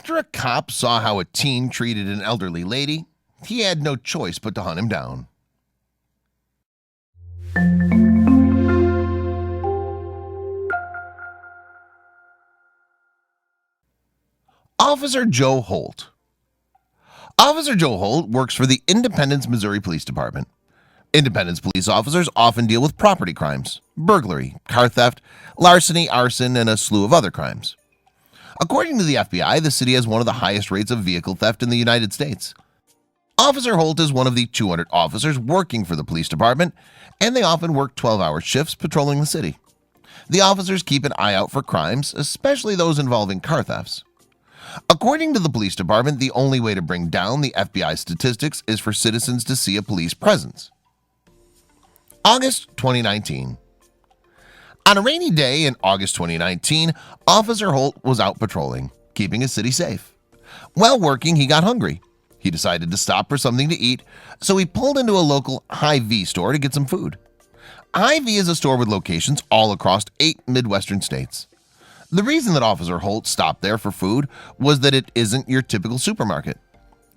After a cop saw how a teen treated an elderly lady, he had no choice but to hunt him down. Officer Joe Holt. Officer Joe Holt works for the Independence, Missouri Police Department. Independence police officers often deal with property crimes, burglary, car theft, larceny, arson, and a slew of other crimes. According to the FBI, the city has one of the highest rates of vehicle theft in the United States. Officer Holt is one of the 200 officers working for the police department, and they often work 12-hour shifts patrolling the city. The officers keep an eye out for crimes, especially those involving car thefts. According to the police department, the only way to bring down the FBI statistics is for citizens to see a police presence. August 2019. On a rainy day in August 2019, Officer Holt was out patrolling, keeping his city safe. While working, he got hungry. He decided to stop for something to eat, so he pulled into a local Hy-Vee store to get some food. Hy-Vee is a store with locations all across 8 Midwestern states. The reason that Officer Holt stopped there for food was that it isn't your typical supermarket.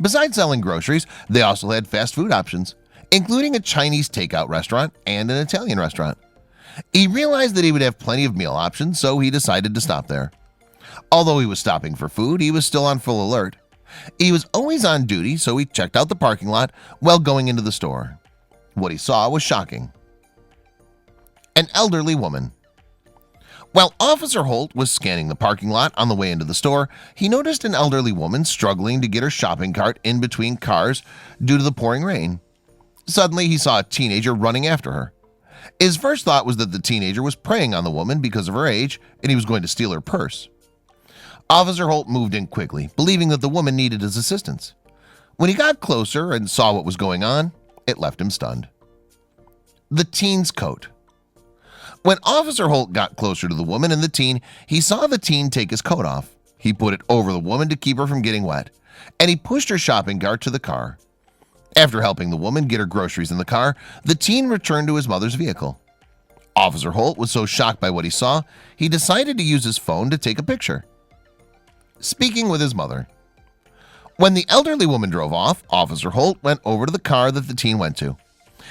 Besides selling groceries, they also had fast food options, including a Chinese takeout restaurant and an Italian restaurant. He realized that he would have plenty of meal options, so he decided to stop there. Although he was stopping for food, he was still on full alert. He was always on duty, so he checked out the parking lot while going into the store. What he saw was shocking. An elderly woman. While Officer Holt was scanning the parking lot on the way into the store, he noticed an elderly woman struggling to get her shopping cart in between cars due to the pouring rain. Suddenly, he saw a teenager running after her. His first thought was that the teenager was preying on the woman because of her age, and he was going to steal her purse. Officer Holt moved in quickly, believing that the woman needed his assistance. When he got closer and saw what was going on, it left him stunned. The teen's coat. When Officer Holt got closer to the woman and the teen, he saw the teen take his coat off. He put it over the woman to keep her from getting wet, and he pushed her shopping cart to the car. After helping the woman get her groceries in the car, the teen returned to his mother's vehicle. Officer Holt was so shocked by what he saw, he decided to use his phone to take a picture. Speaking with his mother. When the elderly woman drove off, Officer Holt went over to the car that the teen went to.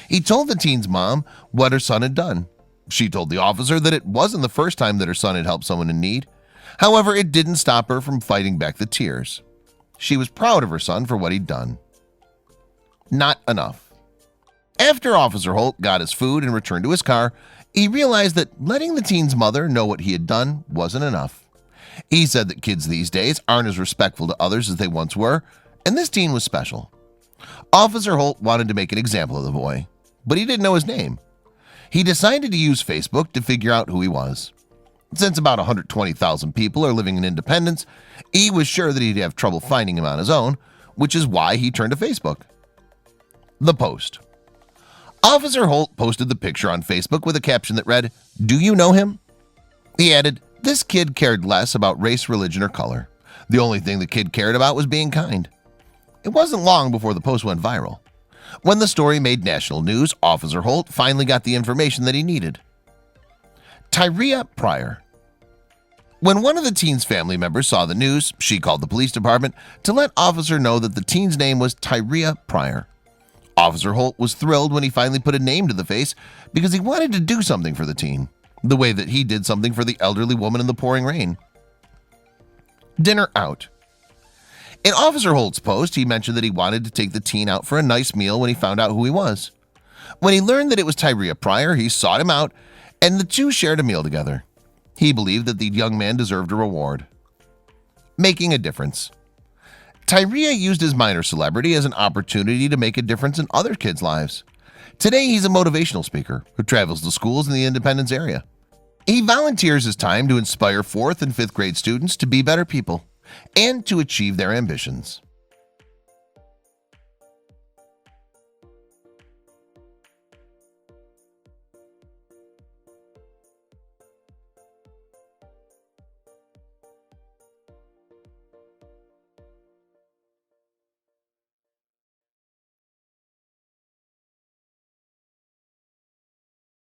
He told the teen's mom what her son had done. She told the officer that it wasn't the first time that her son had helped someone in need. However, it didn't stop her from fighting back the tears. She was proud of her son for what he'd done. Not enough. After Officer Holt got his food and returned to his car, he realized that letting the teen's mother know what he had done wasn't enough. He said that kids these days aren't as respectful to others as they once were, and this teen was special. Officer Holt wanted to make an example of the boy, but he didn't know his name. He decided to use Facebook to figure out who he was. Since about 120,000 people are living in Independence, he was sure that he'd have trouble finding him on his own, which is why he turned to Facebook. The post. Officer Holt posted the picture on Facebook with a caption that read, "Do you know him?" He added, "This kid cared less about race, religion, or color. The only thing the kid cared about was being kind." It wasn't long before the post went viral. When the story made national news, Officer Holt finally got the information that he needed. Tyria Pryor. When one of the teen's family members saw the news, she called the police department to let Officer know that the teen's name was Tyria Pryor. Officer Holt was thrilled when he finally put a name to the face because he wanted to do something for the teen, the way that he did something for the elderly woman in the pouring rain. Dinner out. In Officer Holt's post, he mentioned that he wanted to take the teen out for a nice meal when he found out who he was. When he learned that it was Tyria Pryor, he sought him out, and the two shared a meal together. He believed that the young man deserved a reward. Making a difference. Tyria used his minor celebrity as an opportunity to make a difference in other kids' lives. Today, he's a motivational speaker who travels to schools in the Independence area. He volunteers his time to inspire 4th and 5th grade students to be better people and to achieve their ambitions.